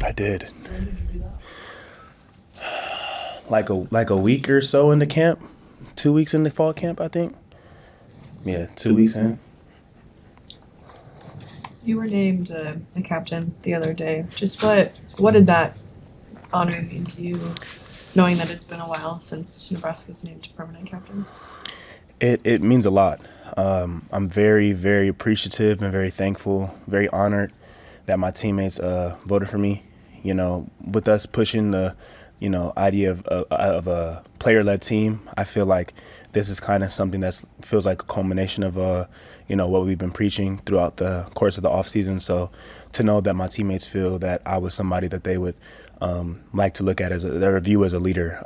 I did. When did you do that? Like a week or so in the camp. 2 weeks in the fall camp, I think. Yeah, 2 weeks in. You were named the captain the other day. Just what did that honor mean to you, knowing that it's been a while since Nebraska's named permanent captains? It means a lot. I'm very, very appreciative and very thankful, very honored that my teammates voted for me. With us pushing the, idea of a player-led team, I feel like this is kind of something that feels like a culmination of, what we've been preaching throughout the course of the offseason. So to know that my teammates feel that I was somebody that they would like to look at as their view as a leader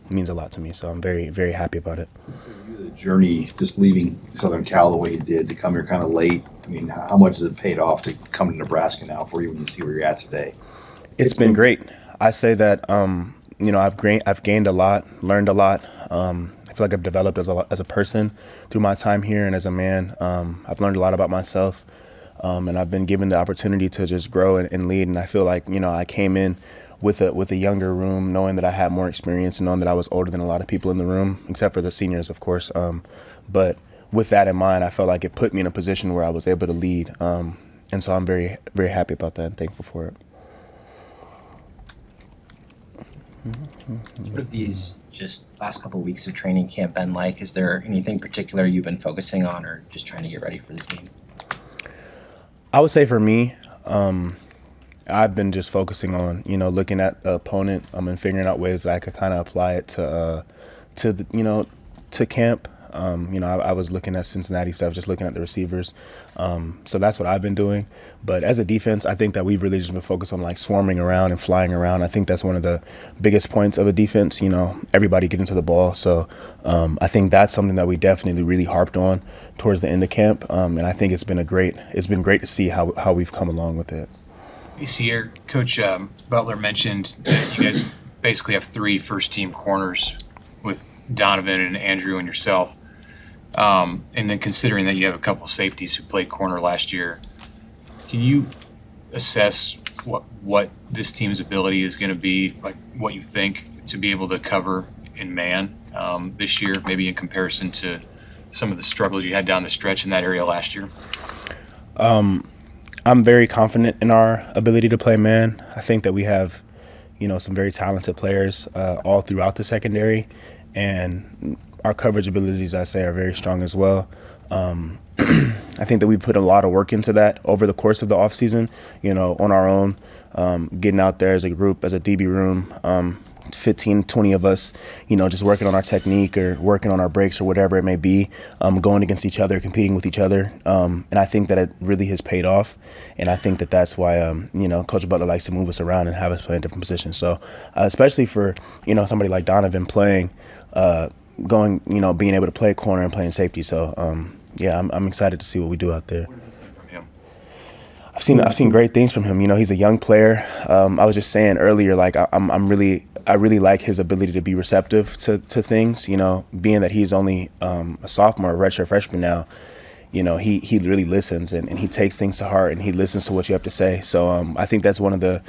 means a lot to me. So I'm very, very happy about it. For you, the journey, just leaving Southern Cal the way you did to come here kind of late, I mean, how much has it paid off to come to Nebraska now for you when you see where you're at today? It's been great. I say that, I've gained a lot, learned a lot. I feel like I've developed as a person through my time here and as a man. I've learned a lot about myself, and I've been given the opportunity to just grow and lead. And I feel like, I came in with a younger room, knowing that I had more experience and knowing that I was older than a lot of people in the room, except for the seniors, of course. But with that in mind, I felt like it put me in a position where I was able to lead. And so I'm very, very happy about that and thankful for it. What have these just last couple of weeks of training camp been like? Is there anything particular you've been focusing on or just trying to get ready for this game? I would say for me, I've been just focusing on, looking at the opponent and figuring out ways that I could kind of apply it to camp. I was looking at Cincinnati stuff, just looking at the receivers. So that's what I've been doing. But as a defense, I think that we've really just been focused on like swarming around and flying around. I think that's one of the biggest points of a defense, everybody getting to the ball. So I think that's something that we definitely really harped on towards the end of camp. And I think it's been great to see how we've come along with it. Hey, Ceyair, Coach Butler mentioned that you guys basically have 3 first-team corners with Donovan and Andrew and yourself. And then considering that you have a couple of safeties who played corner last year, can you assess what this team's ability is going to be, like what you think to be able to cover in man this year, maybe in comparison to some of the struggles you had down the stretch in that area last year? I'm very confident in our ability to play man. I think that we have, some very talented players all throughout the secondary, and our coverage abilities, I say, are very strong as well. I think that we put a lot of work into that over the course of the offseason, on our own, getting out there as a group, as a DB room, 15, 20 of us, just working on our technique or working on our breaks or whatever it may be, going against each other, competing with each other. And I think that it really has paid off. And I think that that's why, Coach Butler likes to move us around and have us play in different positions. So especially for, somebody like Donovan playing, being able to play corner and playing safety. So, I'm excited to see what we do out there. What have you seen from him? I've seen great things from him. He's a young player. I was just saying earlier, like I really like his ability to be receptive to things. Being that he's only a sophomore, a redshirt freshman now. He really listens and he takes things to heart and he listens to what you have to say. So I think that's one of the,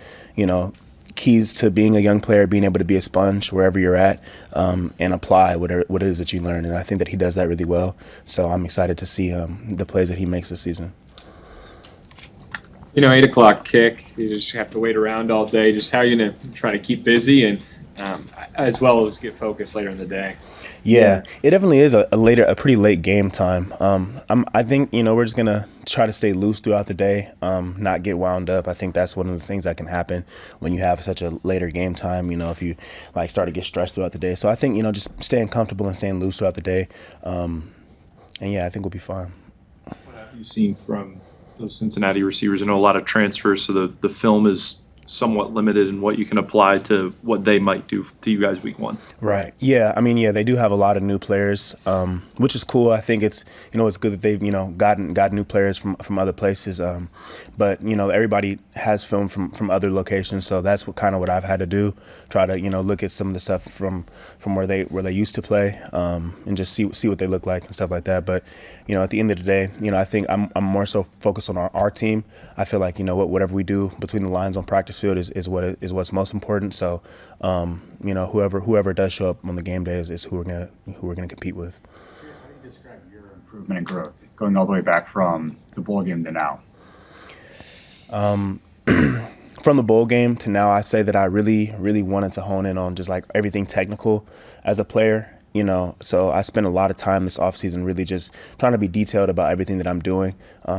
keys to being a young player, being able to be a sponge wherever you're at and apply what it is that you learn. And I think that he does that really well. So I'm excited to see the plays that he makes this season. 8 o'clock kick, you just have to wait around all day. Just how are you going to try to keep busy and as well as get focused later in the day? Yeah, it definitely is a pretty late game time. I think, we're just going to try to stay loose throughout the day, not get wound up. I think that's one of the things that can happen when you have such a later game time, if you start to get stressed throughout the day. So I think, just staying comfortable and staying loose throughout the day. And I think we'll be fine. What have you seen from those Cincinnati receivers? I know a lot of transfers, so the film is somewhat limited in what you can apply to what they might do to you guys week 1. Right. Yeah. They do have a lot of new players, which is cool. I think it's good that they've, gotten new players from other places. But, everybody has film from other locations. So that's what I've had to do. Try to, look at some of the stuff from where they used to play, and just see what they look like and stuff like that. But, at the end of the day, I think I'm more so focused on our team. I feel like, whatever we do between the lines on practice practice field is what's most important. So, you know, whoever does show up on the game day is who we're gonna compete with. How do you describe your improvement and growth going all the way back from the bowl game to now? From the bowl game to now, I say that I really wanted to hone in on just like everything technical as a player. You know, so I spent a lot of time this offseason really just trying to be detailed about everything that I'm doing,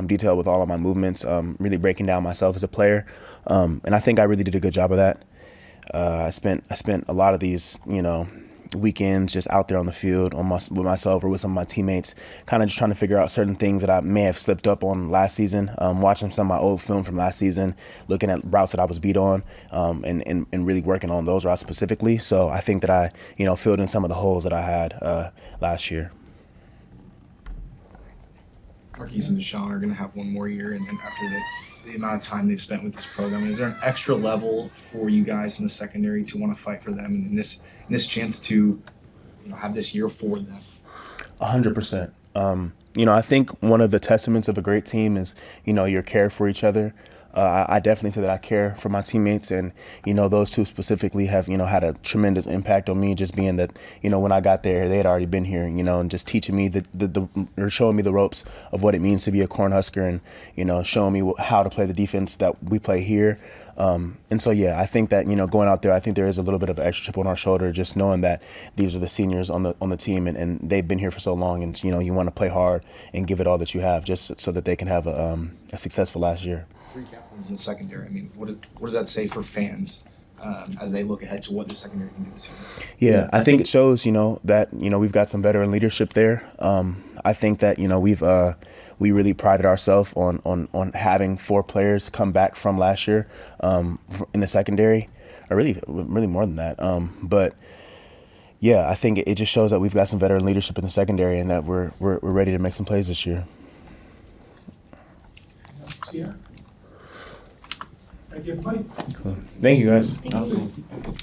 detailed with all of my movements, really breaking down myself as a player. And I think I really did a good job of that. I spent a lot of these, you know, weekends just out there on the field with myself or with some of my teammates, kind of just trying to figure out certain things that I may have slipped up on last season, watching some of my old film from last season, looking at routes that I was beat on, and really working on those routes specifically. So I think that I, you know, filled in some of the holes that I had last year. Marquise and Deshaun are going to have one more year, and then after the amount of time they've spent with this program, is there an extra level for you guys in the secondary to want to fight for them and this chance to, you know, have this year for them? 100%. You know, I think one of the testaments of a great team is, you know, your care for each other. I definitely say that I care for my teammates, and, you know, those two specifically have, you know, had a tremendous impact on me, just being that, you know, when I got there, they had already been here, you know, and just teaching me or showing me the ropes of what it means to be a Cornhusker, and, you know, showing me how to play the defense that we play here. And so, yeah, I think that, you know, going out there, I think there is a little bit of an extra chip on our shoulder, just knowing that these are the seniors on the team, and they've been here for so long, and, you know, you want to play hard and give it all that you have, just so that they can have a successful last year. 3 captains in the secondary. I mean, what does that say for fans as they look ahead to what the secondary can do this season? Yeah, I think it shows, you know, that, you know, we've got some veteran leadership there. I think that, you know, we really prided ourselves on having 4 players come back from last year in the secondary, or really more than that. But yeah, I think it just shows that we've got some veteran leadership in the secondary, and that we're ready to make some plays this year. Ceyair? Thank you, everybody. Thank you, guys. Thank you.